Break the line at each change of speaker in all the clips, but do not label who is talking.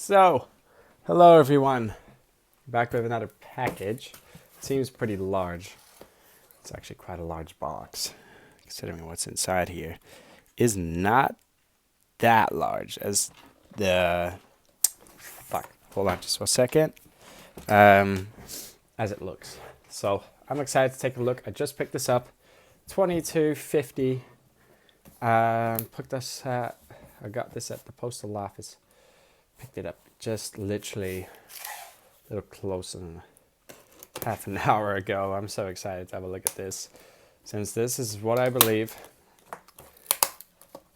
So, hello everyone. Back with another package. It seems pretty large. It's actually quite a large box, considering what's inside here. Is not that large as the hold on just for a second. As it looks. So I'm excited to take a look. I just picked this up. 22.50. I got this at the postal office. Picked it up just literally a little closer than half an hour ago. I'm so excited to have a look at this, since this is what I believe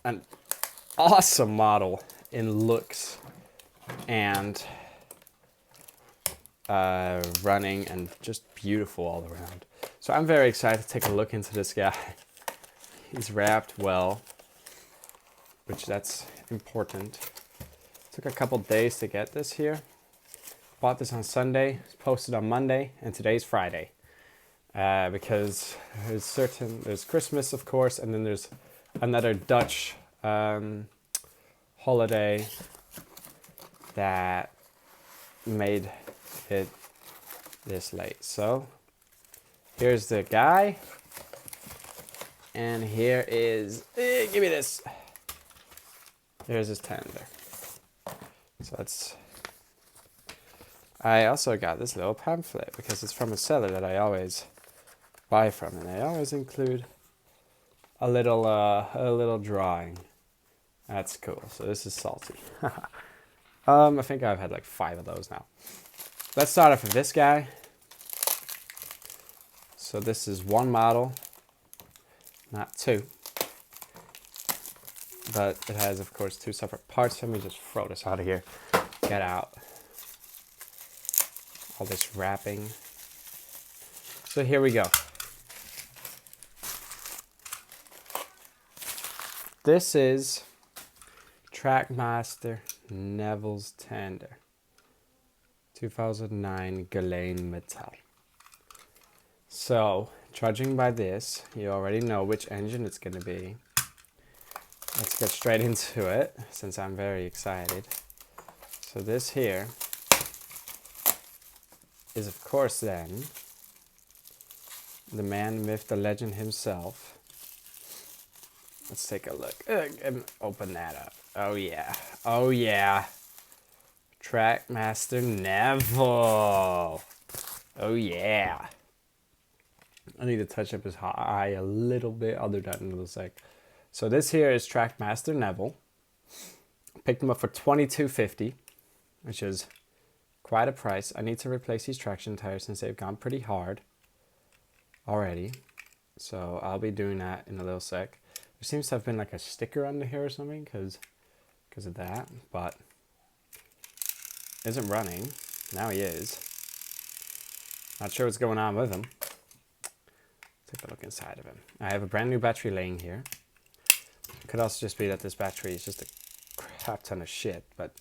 an awesome model in looks and running, and just beautiful all around. So I'm very excited to take a look into this guy. He's wrapped well, which that's important. Took a couple days to get this here. Bought this on Sunday, posted on Monday, and today's Friday. Because there's Christmas, of course, and then there's another Dutch holiday that made it this late. So here's the guy, and here is give me this. Here's his tender. So I also got this little pamphlet because it's from a seller that I always buy from, and they always include a little drawing. That's cool. So this is salty. I think I've had like 5 of those now. Let's start off with this guy. So this is one model, not 2. But it has, of course, 2 separate parts. Let me just throw this out of here. Get out all this wrapping. So here we go. This is Trackmaster Neville's Tender. 2009 Galen Metal. So, judging by this, you already know which engine it's going to be. Let's get straight into it, since I'm very excited. So this here is, of course, then the man, myth, the legend himself. Let's take a look and open that up. Oh yeah, oh yeah. Trackmaster Neville. Oh yeah. I need to touch up his eye a little bit. I'll do that in a little sec. So this here is Trackmaster Neville. Picked him up for $22.50, which is quite a price. I need to replace these traction tires since they've gone pretty hard already. So I'll be doing that in a little sec. There seems to have been like a sticker under here or something because of that, but isn't running. Now he is. Not sure what's going on with him. Take a look inside of him. I have a brand new battery laying here. It could also just be that this battery is just a crap ton of shit, but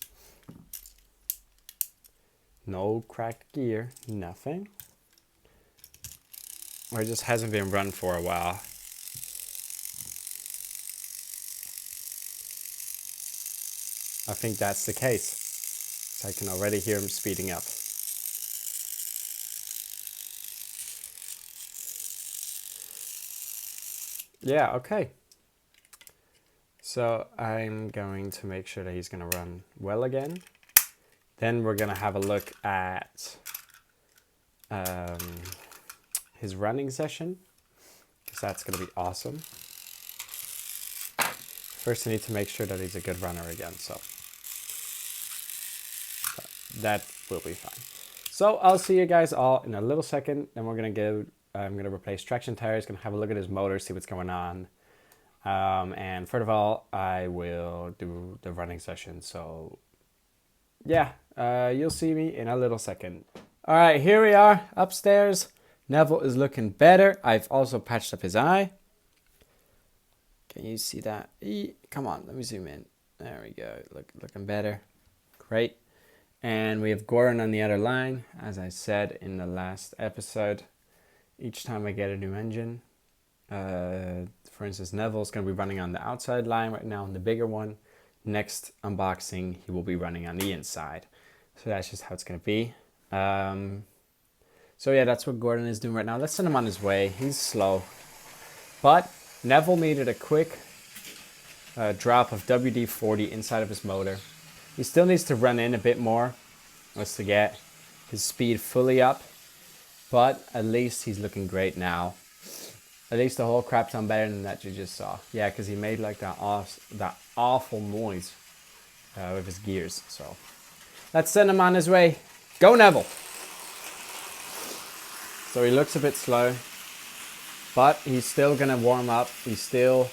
no cracked gear, nothing. Or it just hasn't been run for a while. I think that's the case. So I can already hear him speeding up. Yeah, okay. So I'm going to make sure that he's going to run well again. Then we're going to have a look at his running session, because that's going to be awesome. First I need to make sure that he's a good runner again, so that will be fine. So I'll see you guys all in a little second. Then we're going to I'm going to replace traction tires, going to have a look at his motor, see what's going on. And first of all, I will do the running session. So yeah, you'll see me in a little second. All right, here we are upstairs. Neville is looking better. I've also patched up his eye. Can you see that? Come on, let me zoom in. There we go. Looking better. Great. And we have Goran on the other line, as I said in the last episode. Each time I get a new engine, for instance, Neville's going to be running on the outside line right now, on the bigger one. next unboxing, he will be running on the inside. So that's just how it's going to be. So yeah, that's what Gordon is doing right now. Let's send him on his way. He's slow. But Neville needed a quick drop of WD-40 inside of his motor. He still needs to run in a bit more just to get his speed fully up. But at least he's looking great now. At least the whole crap's on better than that you just saw. Yeah, because he made like that awful noise with his gears. So let's send him on his way. Go, Neville! So he looks a bit slow, but he's still going to warm up. He's still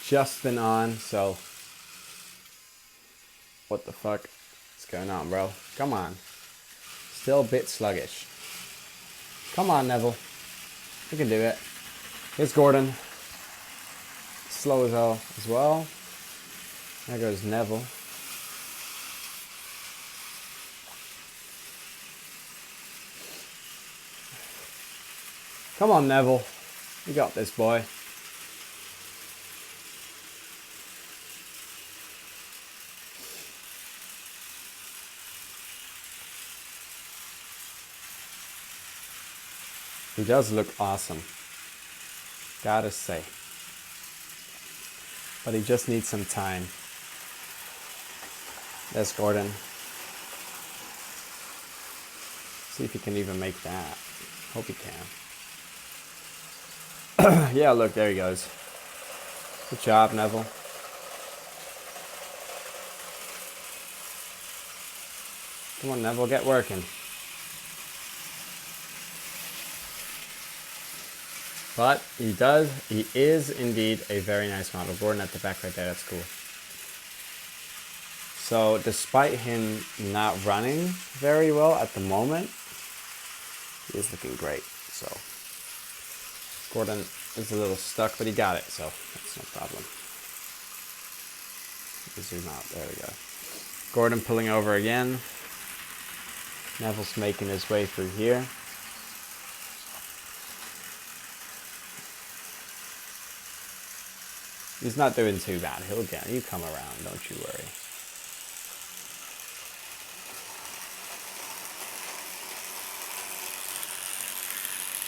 just been on, so what the fuck is going on, bro? Come on. Still a bit sluggish. Come on, Neville. You can do it. Here's Gordon. Slow as hell as well. There goes Neville. Come on, Neville. You got this, boy. He does look awesome. Gotta say. But he just needs some time. There's Gordon. See if he can even make that. Hope he can. Yeah, look, there he goes. Good job, Neville. Come on, Neville, get working. But he is indeed a very nice model. Gordon at the back right there, that's cool. So despite him not running very well at the moment, he is looking great. So Gordon is a little stuck, but he got it, so that's no problem. Zoom out, there we go. Gordon pulling over again. Neville's making his way through here. He's not doing too bad. He'll come around, don't you worry.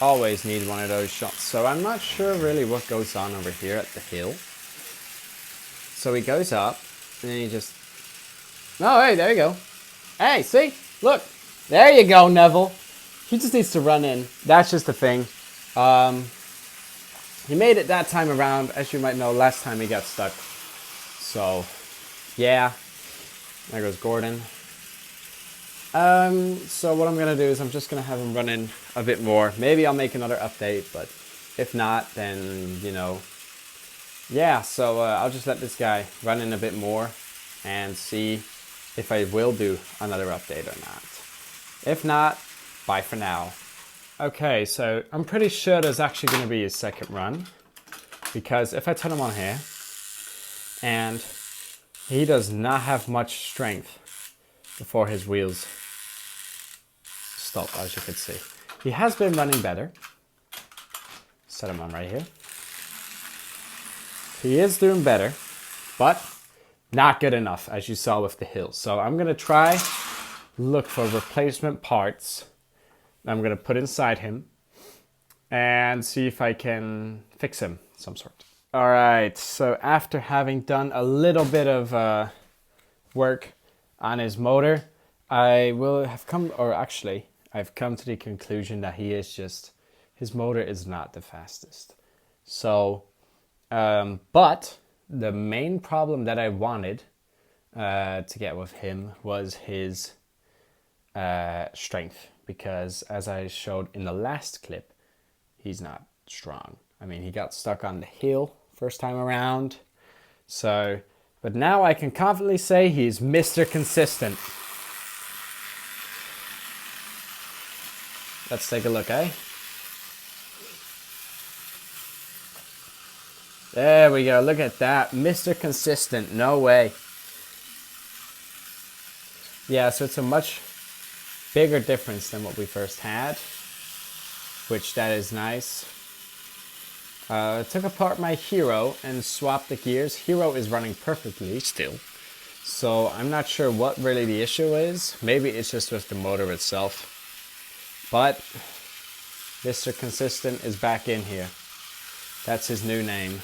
Always need one of those shots. So I'm not sure really what goes on over here at the hill. So he goes up, and then he just... Oh, hey, there you go. Hey, see? Look. There you go, Neville. He just needs to run in. That's just the thing. He made it that time around. As you might know, last time he got stuck. So, yeah. There goes Gordon. So what I'm going to do is I'm just going to have him run in a bit more. Maybe I'll make another update, but if not, then, you know. Yeah, so I'll just let this guy run in a bit more and see if I will do another update or not. If not, bye for now. Okay, so I'm pretty sure there's actually going to be a second run, because if I turn him on here, and he does not have much strength before his wheels stop, as you can see. He has been running better. Set him on right here. He is doing better, but not good enough, as you saw with the hills. So I'm going to try look for replacement parts I'm going to put inside him and see if I can fix him of some sort. All right, so after having done a little bit of work on his motor, I've come to the conclusion that his motor is not the fastest. So, but the main problem that I wanted to get with him was his strength, because as I showed in the last clip, he's not strong. I mean, he got stuck on the hill first time around. So, but now I can confidently say he's Mr. Consistent. Let's take a look, eh? There we go, look at that. Mr. Consistent, no way. Yeah, so it's a much bigger difference than what we first had, which that is nice. Took apart my Hero and swapped the gears. Hero is running perfectly still. So I'm not sure what really the issue is. Maybe it's just with the motor itself. But Mr. Consistent is back in here. That's his new name.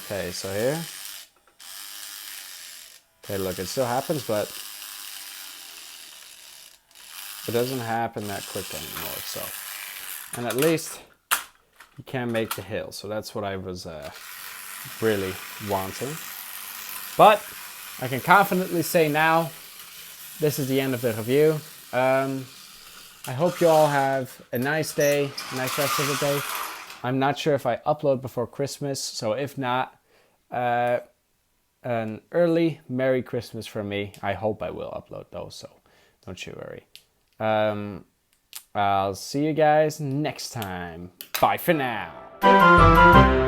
Okay, so here. Okay, look, it still happens, but it doesn't happen that quick anymore. So, and at least you can make the hill. So that's what I was really wanting. But I can confidently say now, this is the end of the review. I hope you all have a nice day, a nice rest of the day. I'm not sure if I upload before Christmas, so if not, an early Merry Christmas from me. I hope I will upload those, so don't you worry. I'll see you guys next time. Bye for now.